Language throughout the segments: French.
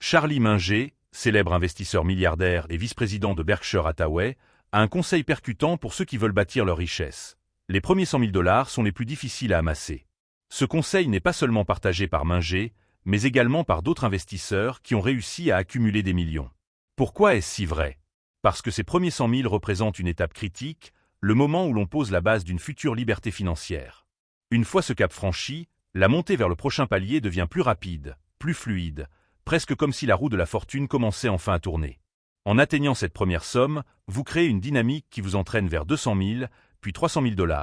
Charlie Munger, célèbre investisseur milliardaire et vice-président de Berkshire Hathaway, a un conseil percutant pour ceux qui veulent bâtir leur richesse. Les premiers 100 000 $ sont les plus difficiles à amasser. Ce conseil n'est pas seulement partagé par Munger, mais également par d'autres investisseurs qui ont réussi à accumuler des millions. Pourquoi est-ce si vrai? Parce que ces premiers 100 000 représentent une étape critique, le moment où l'on pose la base d'une future liberté financière. Une fois ce cap franchi, la montée vers le prochain palier devient plus rapide, plus fluide, presque comme si la roue de la fortune commençait enfin à tourner. En atteignant cette première somme, vous créez une dynamique qui vous entraîne vers 200 000, puis 300 000 $,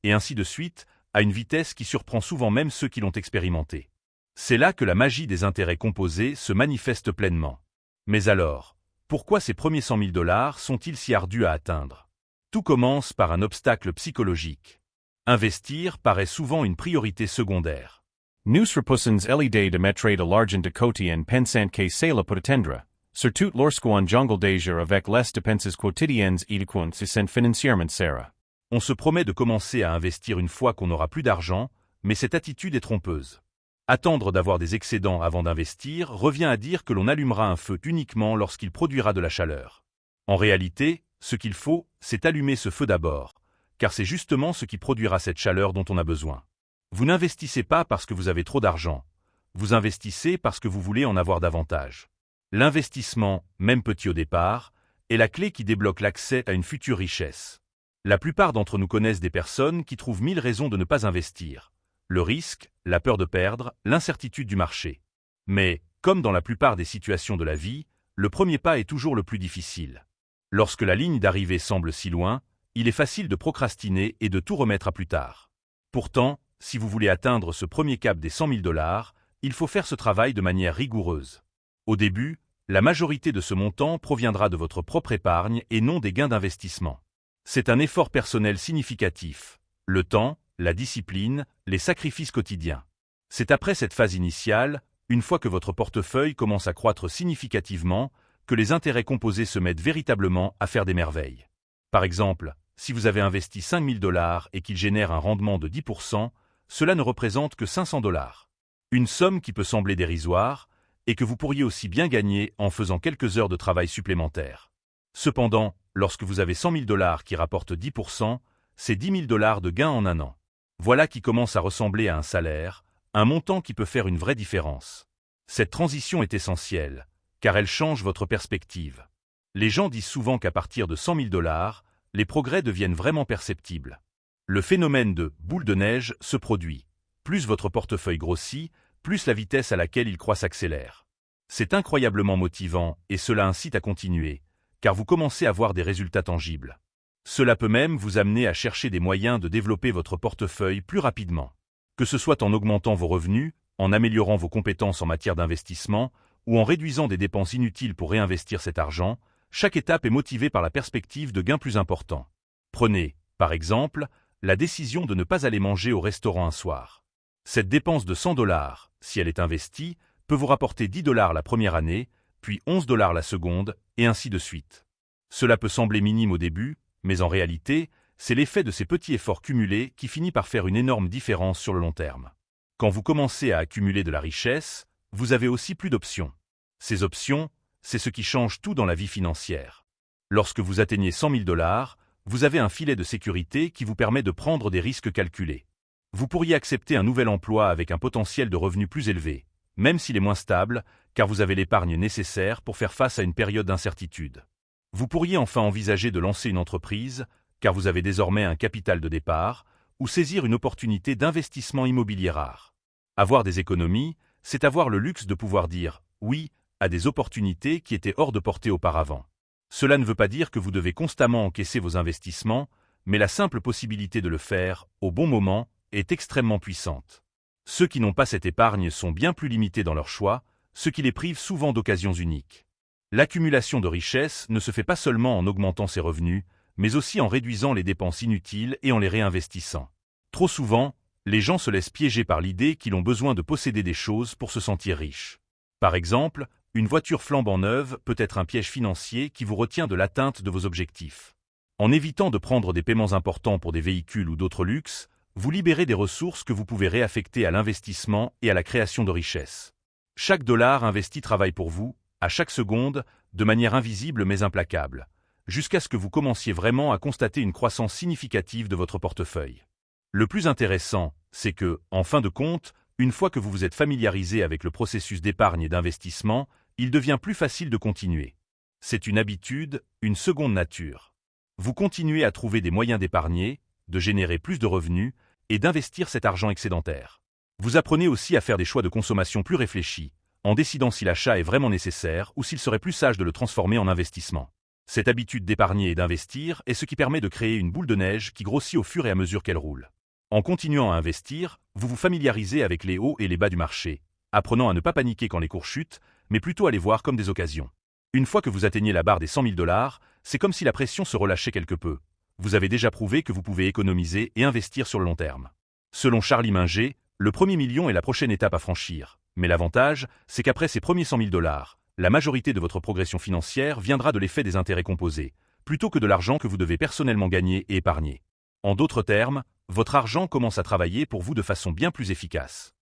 et ainsi de suite, à une vitesse qui surprend souvent même ceux qui l'ont expérimenté. C'est là que la magie des intérêts composés se manifeste pleinement. Mais alors, pourquoi ces premiers 100 000 $ sont-ils si ardus à atteindre? Tout commence par un obstacle psychologique. Investir paraît souvent une priorité secondaire. Nous repoussons l'idée de mettre de l'argent de côté en pensant que cela peut attendre, surtout lorsqu'on jongle déjà avec les dépenses quotidiennes et qu'on se sent financièrement serré. On se promet de commencer à investir une fois qu'on n'aura plus d'argent, mais cette attitude est trompeuse. Attendre d'avoir des excédents avant d'investir revient à dire que l'on allumera un feu uniquement lorsqu'il produira de la chaleur. En réalité, ce qu'il faut, c'est allumer ce feu d'abord, car c'est justement ce qui produira cette chaleur dont on a besoin. Vous n'investissez pas parce que vous avez trop d'argent, vous investissez parce que vous voulez en avoir davantage. L'investissement, même petit au départ, est la clé qui débloque l'accès à une future richesse. La plupart d'entre nous connaissent des personnes qui trouvent 1000 raisons de ne pas investir. Le risque, la peur de perdre, l'incertitude du marché. Mais, comme dans la plupart des situations de la vie, le premier pas est toujours le plus difficile. Lorsque la ligne d'arrivée semble si loin, il est facile de procrastiner et de tout remettre à plus tard. Pourtant, si vous voulez atteindre ce premier cap des 100 000 $, il faut faire ce travail de manière rigoureuse. Au début, la majorité de ce montant proviendra de votre propre épargne et non des gains d'investissement. C'est un effort personnel significatif. Le temps, la discipline, les sacrifices quotidiens. C'est après cette phase initiale, une fois que votre portefeuille commence à croître significativement, que les intérêts composés se mettent véritablement à faire des merveilles. Par exemple, si vous avez investi 5 000 $ et qu'il génère un rendement de 10%, cela ne représente que 500 $. Une somme qui peut sembler dérisoire, et que vous pourriez aussi bien gagner en faisant quelques heures de travail supplémentaires. Cependant, lorsque vous avez 100 000 $ qui rapportent 10%, c'est 10 000 $ de gains en un an. Voilà qui commence à ressembler à un salaire, un montant qui peut faire une vraie différence. Cette transition est essentielle, car elle change votre perspective. Les gens disent souvent qu'à partir de 100 000 $, les progrès deviennent vraiment perceptibles. Le phénomène de boule de neige se produit. Plus votre portefeuille grossit, plus la vitesse à laquelle il croît s'accélère. C'est incroyablement motivant et cela incite à continuer, car vous commencez à voir des résultats tangibles. Cela peut même vous amener à chercher des moyens de développer votre portefeuille plus rapidement. Que ce soit en augmentant vos revenus, en améliorant vos compétences en matière d'investissement, ou en réduisant des dépenses inutiles pour réinvestir cet argent, chaque étape est motivée par la perspective de gains plus importants. Prenez, par exemple, la décision de ne pas aller manger au restaurant un soir. Cette dépense de 100 $, si elle est investie, peut vous rapporter 10 $ la première année, puis 11 $ la seconde, et ainsi de suite. Cela peut sembler minime au début, mais en réalité, c'est l'effet de ces petits efforts cumulés qui finit par faire une énorme différence sur le long terme. Quand vous commencez à accumuler de la richesse, vous avez aussi plus d'options. Ces options, c'est ce qui change tout dans la vie financière. Lorsque vous atteignez 100 000 $, vous avez un filet de sécurité qui vous permet de prendre des risques calculés. Vous pourriez accepter un nouvel emploi avec un potentiel de revenus plus élevé, même s'il est moins stable, car vous avez l'épargne nécessaire pour faire face à une période d'incertitude. Vous pourriez enfin envisager de lancer une entreprise, car vous avez désormais un capital de départ, ou saisir une opportunité d'investissement immobilier rare. Avoir des économies, c'est avoir le luxe de pouvoir dire « oui » à des opportunités qui étaient hors de portée auparavant. Cela ne veut pas dire que vous devez constamment encaisser vos investissements, mais la simple possibilité de le faire, au bon moment, est extrêmement puissante. Ceux qui n'ont pas cette épargne sont bien plus limités dans leur choix, ce qui les prive souvent d'occasions uniques. L'accumulation de richesses ne se fait pas seulement en augmentant ses revenus, mais aussi en réduisant les dépenses inutiles et en les réinvestissant. Trop souvent, les gens se laissent piéger par l'idée qu'ils ont besoin de posséder des choses pour se sentir riches. Par exemple, une voiture flambant neuve peut être un piège financier qui vous retient de l'atteinte de vos objectifs. En évitant de prendre des paiements importants pour des véhicules ou d'autres luxes, vous libérez des ressources que vous pouvez réaffecter à l'investissement et à la création de richesses. Chaque dollar investi travaille pour vous, à chaque seconde, de manière invisible mais implacable, jusqu'à ce que vous commenciez vraiment à constater une croissance significative de votre portefeuille. Le plus intéressant, c'est que, en fin de compte, une fois que vous vous êtes familiarisé avec le processus d'épargne et d'investissement, il devient plus facile de continuer. C'est une habitude, une seconde nature. Vous continuez à trouver des moyens d'épargner, de générer plus de revenus et d'investir cet argent excédentaire. Vous apprenez aussi à faire des choix de consommation plus réfléchis, en décidant si l'achat est vraiment nécessaire ou s'il serait plus sage de le transformer en investissement. Cette habitude d'épargner et d'investir est ce qui permet de créer une boule de neige qui grossit au fur et à mesure qu'elle roule. En continuant à investir, vous vous familiarisez avec les hauts et les bas du marché, apprenant à ne pas paniquer quand les cours chutent, mais plutôt à les voir comme des occasions. Une fois que vous atteignez la barre des 100 000 $, c'est comme si la pression se relâchait quelque peu. Vous avez déjà prouvé que vous pouvez économiser et investir sur le long terme. Selon Charlie Munger, le premier million est la prochaine étape à franchir. Mais l'avantage, c'est qu'après ces premiers 100 000 $, la majorité de votre progression financière viendra de l'effet des intérêts composés, plutôt que de l'argent que vous devez personnellement gagner et épargner. En d'autres termes, votre argent commence à travailler pour vous de façon bien plus efficace.